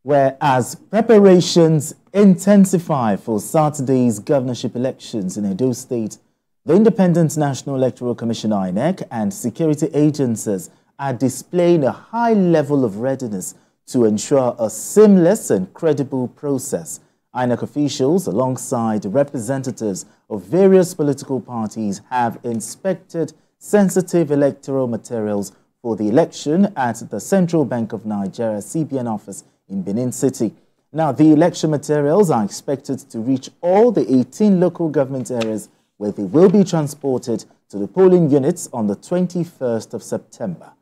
Whereas preparations intensify for Saturday's governorship elections in Edo State, the Independent National Electoral Commission INEC and security agencies are displaying a high level of readiness to ensure a seamless and credible process. INEC officials, alongside representatives of various political parties, have inspected sensitive electoral materials for the election at the Central Bank of Nigeria CBN office in Benin City. Now, the election materials are expected to reach all the 18 local government areas where they will be transported to the polling units on the 21st of September.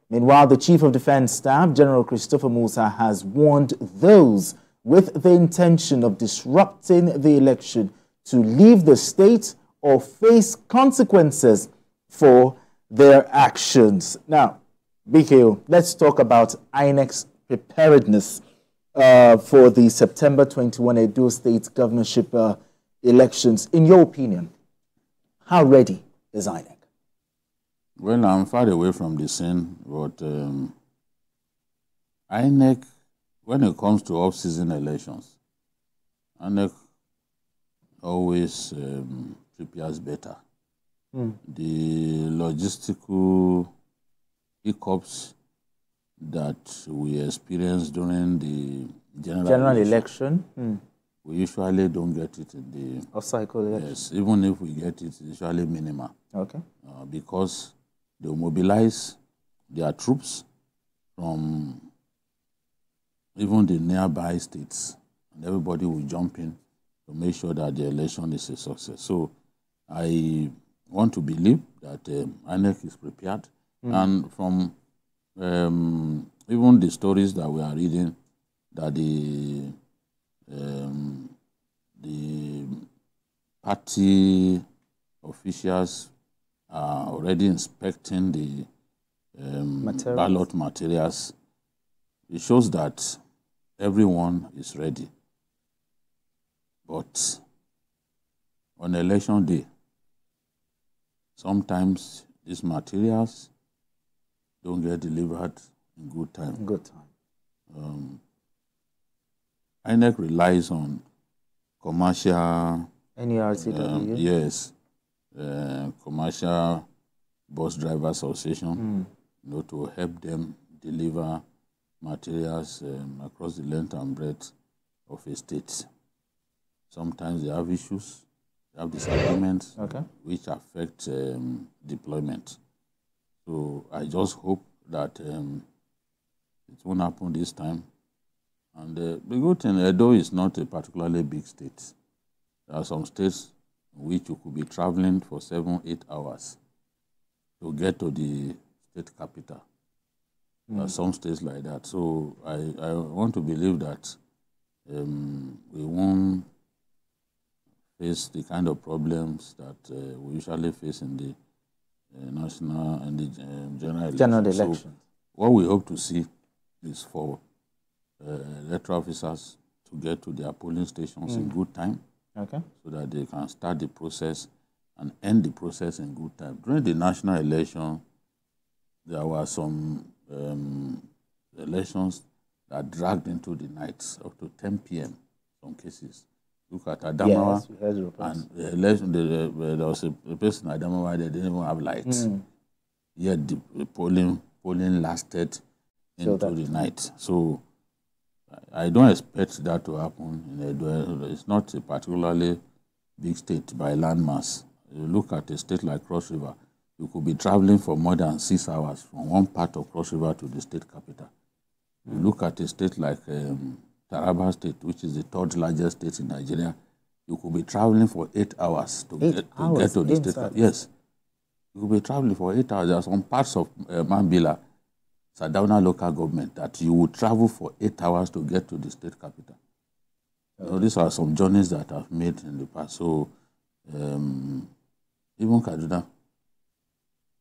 Meanwhile, the Chief of Defense Staff, General Christopher Musa, has warned those with the intention of disrupting the election to leave the state or face consequences for their actions. Now, BKO, let's talk about INEC's preparedness for the September 21 Edo State governorship elections. In your opinion, how ready is INEC? Well, I'm far away from the scene, but INEC, when it comes to off-season elections, INEC always prepares better. The logistical hiccups that we experience during the general election, we usually don't get it in the off-cycle election. Yes, even if we get it, it's usually minimal. Okay. Because they mobilize their troops from even the nearby states, and everybody will jump in to make sure that the election is a success. So I want to believe that INEC is prepared, and from even the stories that we are reading, that the party officials are already inspecting the ballot materials. It shows that everyone is ready. But on election day, sometimes these materials don't get delivered in good time. INEC relies on commercial NERCW. Yes, commercial bus driver association, to help them deliver materials across the length and breadth of a state. Sometimes they have issues, they have disagreements, which affect deployment. So I just hope that it won't happen this time. And the good thing, Edo is not a particularly big state. There are some states in which you could be traveling for 7-8 hours to get to the state capital. There are some states like that. So I want to believe that we won't face the kind of problems that we usually face in the national and the general election. So what we hope to see is for electoral officers to get to their polling stations in good time, so that they can start the process and end the process in good time. During the national election, there were some elections that dragged into the night, up to 10 p.m. some cases. Look at Adamawa, yes, we heard reports. And the election, there was a person in Adamawa that didn't even have lights. Yet the polling lasted into the night. So I don't expect that to happen in Edo. It's not a particularly big state by landmass. You look at a state like Cross River, you could be traveling for more than 6 hours from one part of Cross River to the state capital. You look at a state like Taraba State, which is the third largest state in Nigeria, you could be traveling for 8 hours to get to the state capital. Yes. You could be traveling for 8 hours. There are some parts of Mambila, Sardauna local government, that you would travel for 8 hours to get to the state capital. So these are some journeys that I've made in the past. So even Kaduna,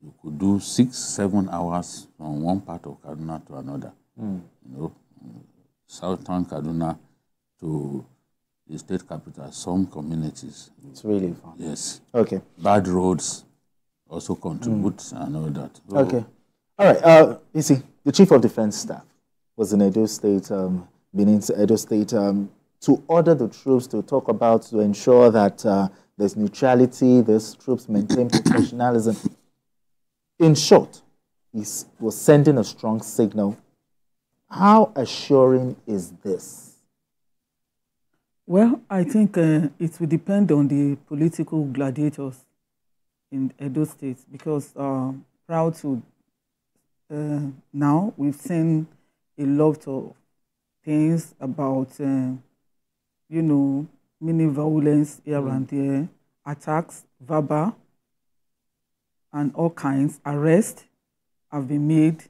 you could do 6-7 hours from one part of Kaduna to another. Southern Kaduna to the state capital, some communities. It's really fun. Yes. Okay. Bad roads also contribute and all that. So, okay. All right. You see, the Chief of Defense Staff was in Edo State Benin to Edo State, to order the troops to talk about, to ensure that there's neutrality, these troops maintain professionalism. In short, he was sending a strong signal. How assuring is this? Well, I think it will depend on the political gladiators in Edo State, because proud to now we've seen a lot of things about, you know, mini violence here and there, attacks, verbal, and all kinds. Arrests have been made.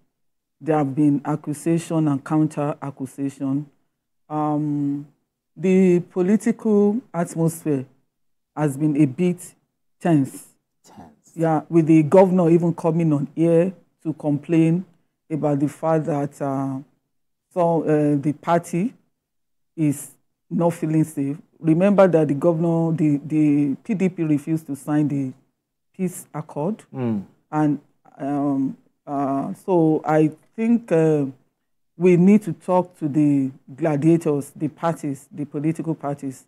There have been accusation and counter-accusation. The political atmosphere has been a bit tense. Yeah, with the governor even coming on here to complain about the fact that the party is not feeling safe. Remember that the governor, the PDP refused to sign the peace accord. And so I think we need to talk to the gladiators, the parties, the political parties.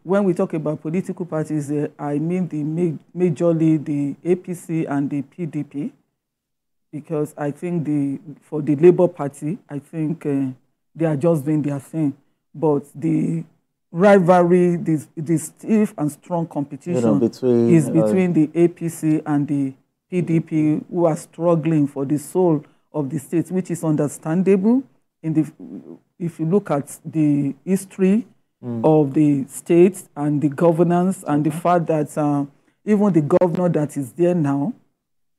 When we talk about political parties, I mean majorly the APC and the PDP, because I think for the Labour Party, I think they are just doing their thing. But the rivalry, the stiff and strong competition is between the APC and the PDP, who are struggling for the soul of the state, which is understandable. If you look at the history of the state and the governance and the fact that even the governor that is there now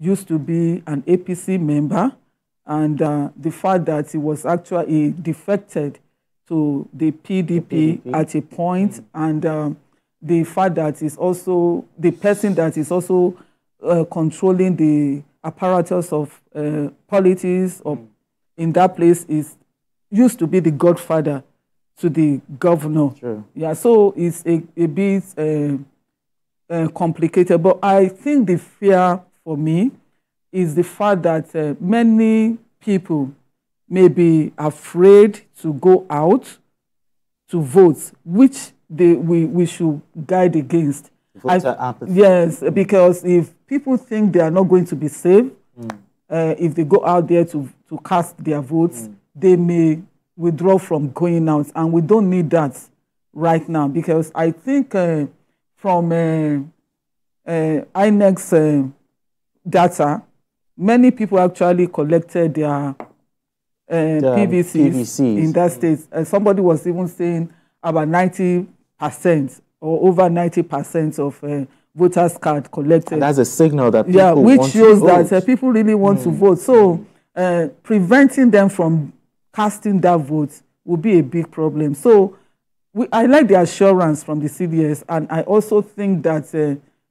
used to be an APC member, and the fact that he was actually defected to the PDP at a point, and the fact that is also the person that is also controlling the apparatus of politics in that place used to be the godfather to the governor. Sure. Yeah, so it's a bit complicated. But I think the fear for me is the fact that many people may be afraid to go out to vote, which we should guide against. Yes, because if people think they are not going to be safe, if they go out there to cast their votes, they may withdraw from going out, and we don't need that right now, because I think from INEC's data, many people actually collected their PVCs in that state. Somebody was even saying about 90% or over 90% of voters' card collected. And that's a signal that people which want shows to vote. that people really want to vote. So preventing them from casting that vote will be a big problem. So I like the assurance from the CDS, and I also think that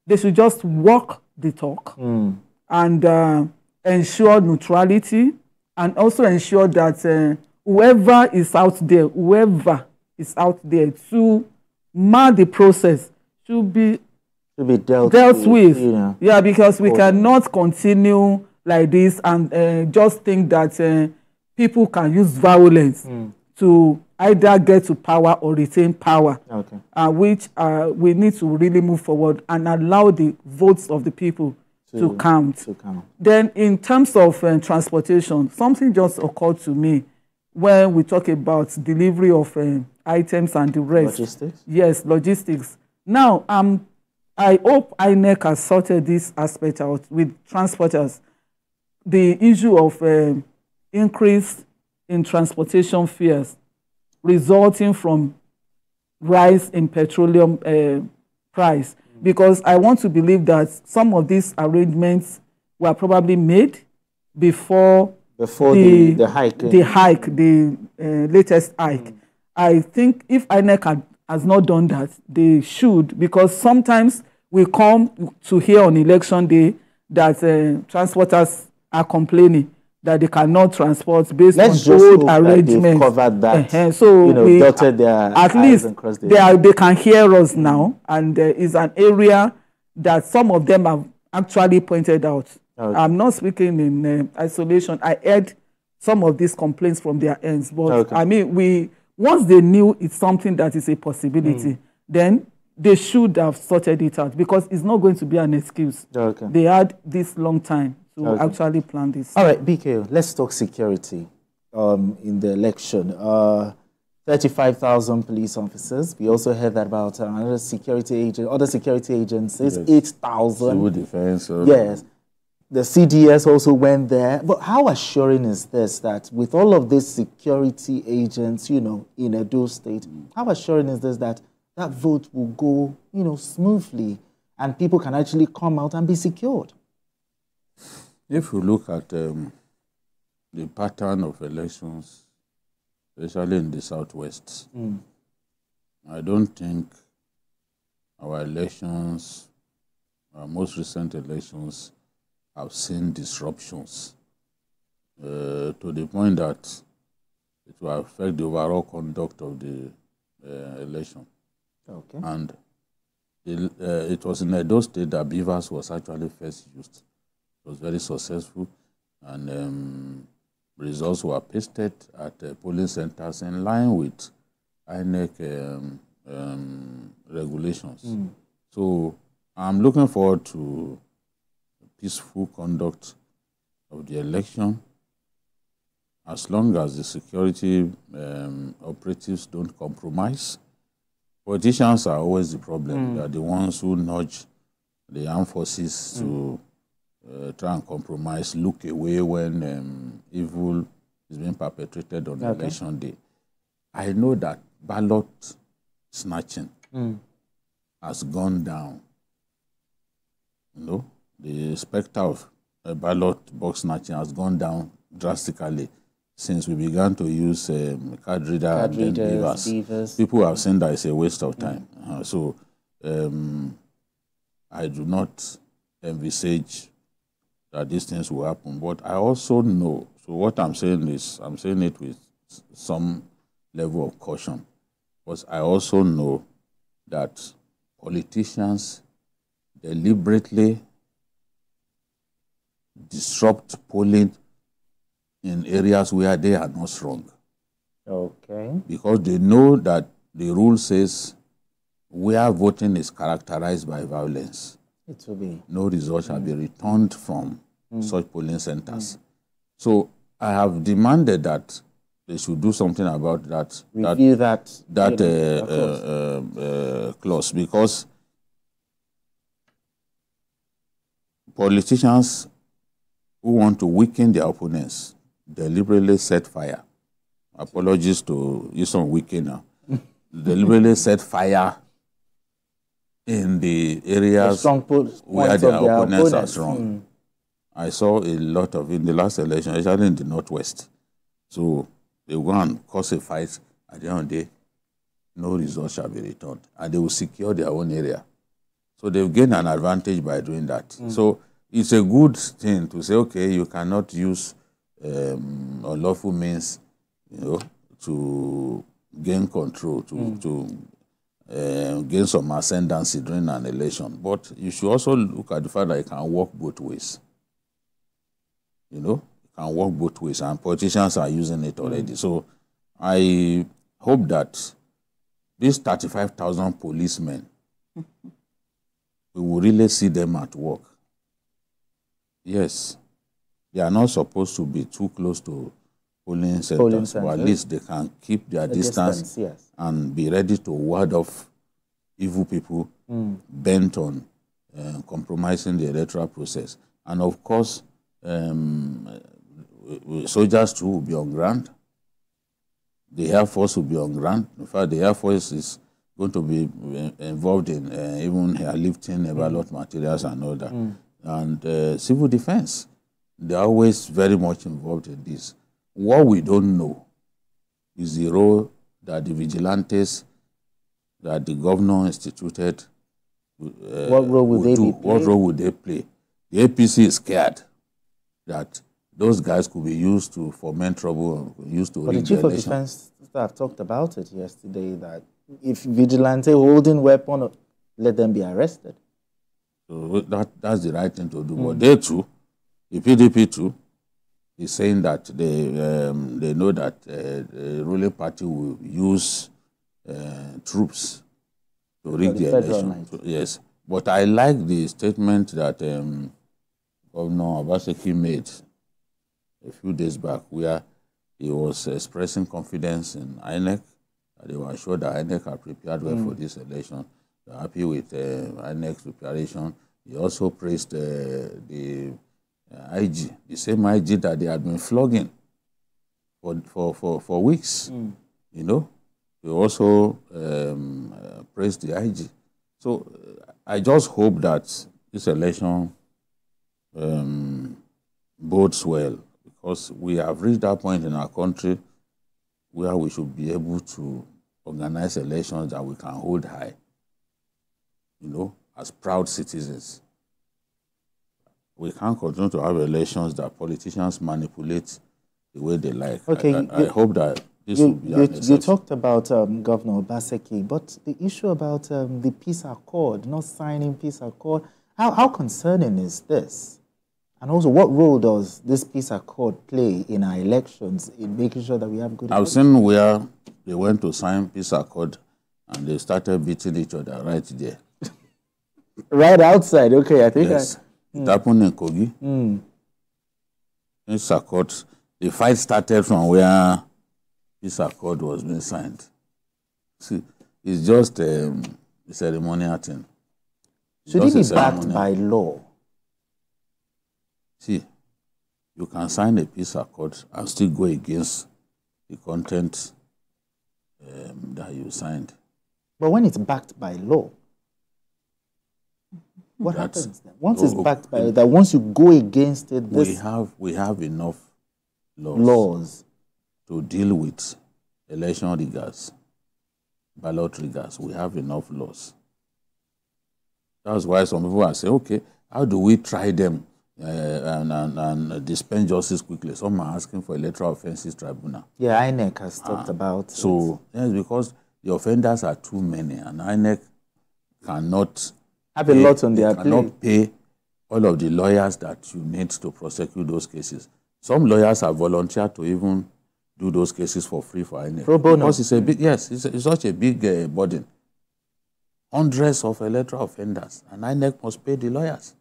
they should just walk the talk and ensure neutrality, and also ensure that whoever is out there to mar the process should be dealt with. You know. Yeah, because we cannot continue like this and just think that people can use violence to either get to power or retain power, which we need to really move forward and allow the votes of the people to count. Then in terms of transportation, something just occurred to me when we talk about delivery of items and the rest. Logistics? Yes, logistics. Now, I hope INEC has sorted this aspect out with transporters. The issue of increase in transportation fares resulting from rise in petroleum price, because I want to believe that some of these arrangements were probably made before the hike, the latest hike. I think if INEC has not done that, they should, because sometimes we come to hear on election day that transporters are complaining that they cannot transport based on old arrangements. Covered that. So we dotted their at least they can hear us now, and is an area that some of them have actually pointed out. I'm not speaking in isolation. I heard some of these complaints from their ends, but I mean we once they knew it's something that is a possibility, then they should have sorted it out, because it's not going to be an excuse. Okay. They had this long time to actually plan this. All right, BK, let's talk security in the election. 35,000 police officers. We also heard that about other security agencies, yes. 8,000. Civil defense. Yes. The CDS also went there. But how assuring is this that with all of these security agents, you know, in Edo State, how assuring is this that that vote will go, you know, smoothly and people can actually come out and be secured? If you look at the pattern of elections, especially in the Southwest, I don't think our elections, our most recent elections, have seen disruptions to the point that it will affect the overall conduct of the election. Okay. And it was in Edo State that beavers was actually first used. It was very successful, and results were pasted at polling centers in line with INEC regulations. So I'm looking forward to peaceful conduct of the election, as long as the security operatives don't compromise. Politicians are always the problem. They are the ones who nudge the armed forces to try and compromise, look away when evil is being perpetrated on election day. I know that ballot snatching has gone down. You know, the specter of ballot box snatching has gone down drastically since we began to use card readers, beavers. People have seen that it's a waste of time. So I do not envisage that these things will happen. But I also know, so what I'm saying is, I'm saying it with some level of caution, because I also know that politicians deliberately disrupt polling in areas where they are not strong. Okay. Because they know that the rule says where voting is characterized by violence, it will be. No result shall be returned from such polling centers. So I have demanded that they should do something about that. Review that clause, because politicians who want to weaken their opponents deliberately set fire. Apologies to Yuson Wike now. Deliberately set fire in the areas where their opponents are strong. I saw a lot of in the last election, especially in the Northwest. So they will go and cause a fight. At the end of the day, no result shall be returned. And they will secure their own area. So they've gained an advantage by doing that. So it's a good thing to say, okay, you cannot use unlawful means, you know, to gain control, to gain some ascendancy during an election. But you should also look at the fact that it can work both ways. You know, it can work both ways, and politicians are using it already. So I hope that these 35,000 policemen, we will really see them at work. Yes, they are not supposed to be too close to polling centers, but at least they can keep their distance and be ready to ward off evil people bent on compromising the electoral process. And of course, soldiers too will be on ground. The Air Force will be on ground. In fact, the Air Force is going to be involved in even airlifting ballot materials and all that. And civil defense, they are always very much involved in this. What we don't know is the role that the vigilantes that the governor instituted what role will they play? What role would they play? The APC is scared that those guys could be used to foment trouble, used to rig the election. But the Chief of Defense Staff talked about it yesterday, that if vigilante holding weapon, let them be arrested. So that's the right thing to do. But they too, the PDP too, is saying that they know that the ruling party will use troops to rig the election. So, yes, but I like the statement that Governor Obaseki made a few days back, where he was expressing confidence in INEC, that they were sure that INEC are prepared well for this election. They're happy with INEC's preparation. He also praised the IG, the same IG that they had been flogging for weeks. You know, he also praised the IG. So I just hope that this election bodes well, because we have reached that point in our country where we should be able to organize elections that we can hold high, you know, as proud citizens. We can't continue to have elections that politicians manipulate the way they like. Okay, I hope that this will be an exception. You talked about Governor Obaseki, but the issue about the peace accord, not signing peace accord, how concerning is this? And also, what role does this peace accord play in our elections in making sure that we have good elections? I've seen where they went to sign peace accord and they started beating each other right there. Right outside, okay, I think. Yes. It happened in Kogi. Peace accord, the fight started from where peace accord was being signed. See, it's just a ceremonial thing. Should it be backed by law? See, you can sign a peace accord and still go against the content that you signed. But when it's backed by law, what happens then? Once it's backed by that, once you go against it, we have enough laws to deal with election riggers, ballot riggers. We have enough laws. That's why some people are saying, okay, how do we try them and dispense justice quickly? Some are asking for electoral offences tribunal. Yeah, INEC has talked about so it. Yes, because the offenders are too many, and INEC cannot have a lot on their plate. Cannot pay all of the lawyers that you need to prosecute those cases. Some lawyers have volunteered to even do those cases for free for INEC. Pro bono. Because it's a big, yes, it's such a big burden. Hundreds of electoral offenders, and INEC must pay the lawyers.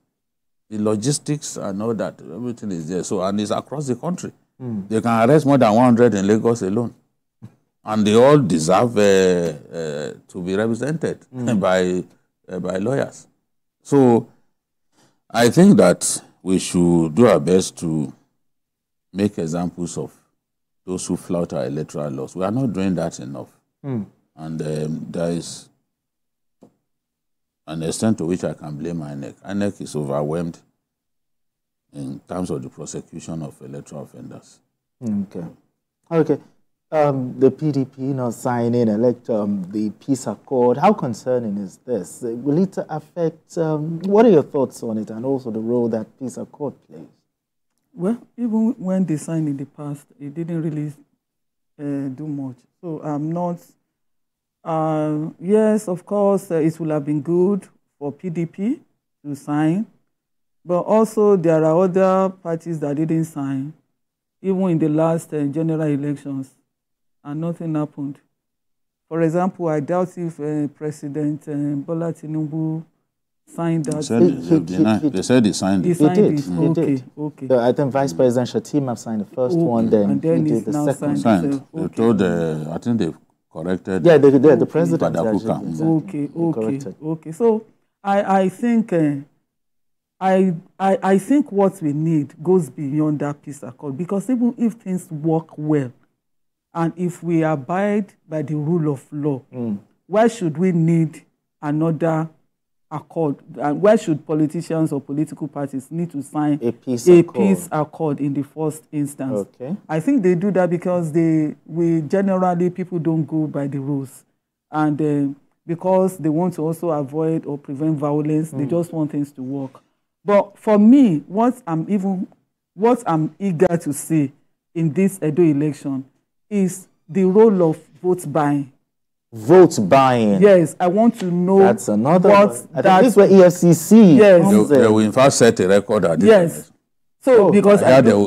The logistics and all that, everything is there. So, and it's across the country. They can arrest more than 100 in Lagos alone. And they all deserve to be represented by lawyers. So I think that we should do our best to make examples of those who flout our electoral laws. We are not doing that enough. And there is an extent to which I can blame INEC. INEC is overwhelmed in terms of the prosecution of electoral offenders. Okay. Okay. The PDP not signing the peace accord. How concerning is this? Will it affect, what are your thoughts on it, and also the role that peace accord plays? Well, even when they signed in the past, it didn't really do much. So I'm not, yes, of course, it will have been good for PDP to sign, but also there are other parties that didn't sign, even in the last general elections. And nothing happened. For example, I doubt if President Bola Tinubu signed that. They said he signed it. He did. Okay. So I think Vice President Shatima signed the first one, then he did the second. Signed. They told, I think they've corrected. Yeah, they did. The president. Okay. So I think I think what we need goes beyond that peace accord, because even if things work well, and if we abide by the rule of law, why should we need another accord? And why should politicians or political parties need to sign a peace accord in the first instance? Okay. I think they do that because generally people don't go by the rules, and because they want to also avoid or prevent violence, they just want things to work. But for me, what I'm eager to see in this Edo election is the role of vote buying. Vote buying. Yes, I want to know. That's another one. I think this is where EFCC. Yes. They will in fact set a record at this. Yes. So because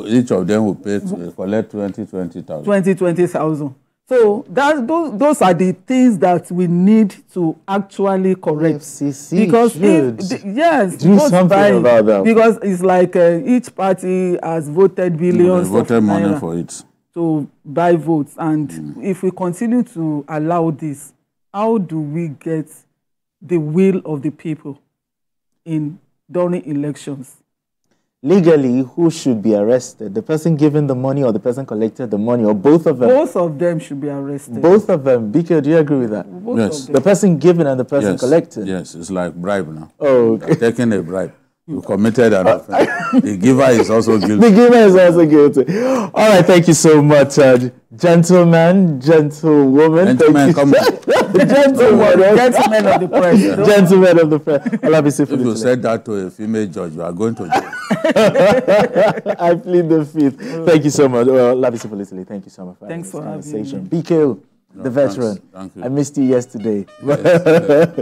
each of them will pay to collect 20,000. 20,000. So those are the things that we need to actually correct. FCC because do something about that. Because it's like each party has voted billions. They voted money for it to buy votes, and if we continue to allow this, how do we get the will of the people during elections? Legally, who should be arrested? The person giving the money or the person collected the money, or both of them? Both of them should be arrested. Both of them. Bika, do you agree with that? Both yes. of them. The person giving and the person collecting? Yes, it's like bribe now. Oh, okay. Taking a bribe. You committed an offense. The giver is also guilty. The giver is also guilty. All right, thank you so much, gentlemen, gentlewomen. Gentlemen, come on. Gentlemen of the press. Gentlemen of the press. If you said that to a female judge, you are going to jail. I plead the fifth. Thank you so much. Well, Labisi Politically, thank you so much for Thanks for having me. BK, the veteran. Thank you. I missed you yesterday. Yes.